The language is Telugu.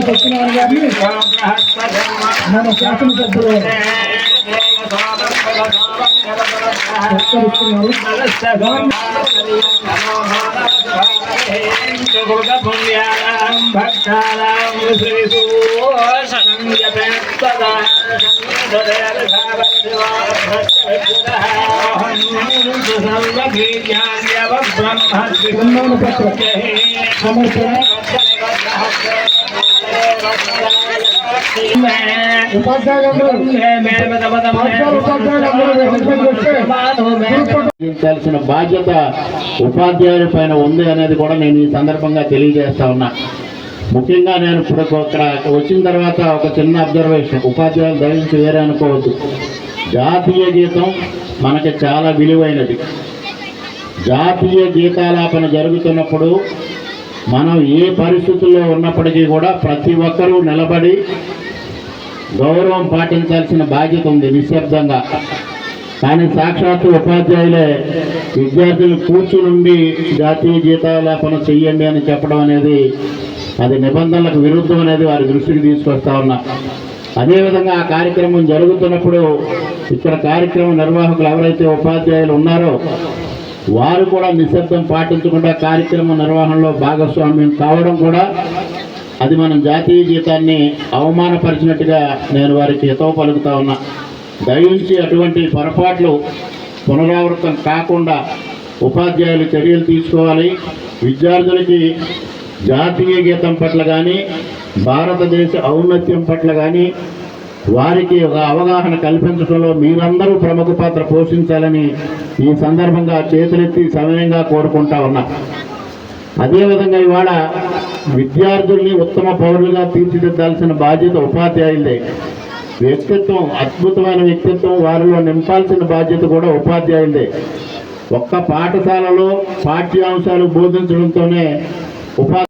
సత్యనారాయణ గారిని మన శాసనసభ్యులు ఉపాధ్యాయుల బాధ్యత ఉపాధ్యాయుల పైన ఉంది అనేది కూడా నేను ఈ సందర్భంగా తెలియజేస్తా ఉన్నా. ముఖ్యంగా నేను ఇప్పుడు ఇక్కడ వచ్చిన తర్వాత ఒక చిన్న అబ్జర్వేషన్, ఉపాధ్యాయులు దయచేసి వేరే అనుకోవద్దు. జాతీయ గీతం మనకి చాలా విలువైనది. జాతీయ గీతాలాపన జరుగుతున్నప్పుడు మనం ఏ పరిస్థితుల్లో ఉన్నప్పటికీ కూడా ప్రతి ఒక్కరూ నిలబడి గౌరవం పాటించాల్సిన బాధ్యత ఉంది నిశ్శబ్దంగా. కానీ సాక్షాత్తు ఉపాధ్యాయులే విద్యార్థులు కూర్చునుండి జాతీయ గీతాలాపన చెయ్యండి అని చెప్పడం అనేది అది నిబంధనలకు విరుద్ధం అనేది వారి దృష్టికి తీసుకొస్తా ఉన్నా. అదేవిధంగా ఆ కార్యక్రమం జరుగుతున్నప్పుడు ఇక్కడ కార్యక్రమం నిర్వాహకులు ఎవరైతే ఉపాధ్యాయులు ఉన్నారో వారు కూడా నిశ్శబ్దం పాటించకుండా కార్యక్రమ నిర్వహణలో భాగస్వామ్యం కావడం కూడా అది మనం జాతీయ గీతాన్ని అవమానపరిచినట్టుగా నేను వారికి హితవు పలుకుతా ఉన్నా. దయించి అటువంటి పొరపాట్లు పునరావృతం కాకుండా ఉపాధ్యాయులు చర్యలు తీసుకోవాలి. విద్యార్థులకి జాతీయ గీతం పట్ల కానీ భారతదేశ ఔన్నత్యం పట్ల కానీ వారికి ఒక అవగాహన కల్పించడంలో మీరందరూ ప్రముఖ పాత్ర పోషించాలని ఈ సందర్భంగా చేతులెత్తి సమయంగా కోరుకుంటా ఉన్నా. అదేవిధంగా ఇవాళ విద్యార్థుల్ని ఉత్తమ పౌరులుగా తీర్చిదిద్దాల్సిన బాధ్యత ఉపాధ్యాయులదే. వ్యక్తిత్వం, అద్భుతమైన వ్యక్తిత్వం వారిలో నింపాల్సిన బాధ్యత కూడా ఉపాధ్యాయులదే. ఒక్క పాఠశాలలో పాఠ్యాంశాలు బోధించడంతోనే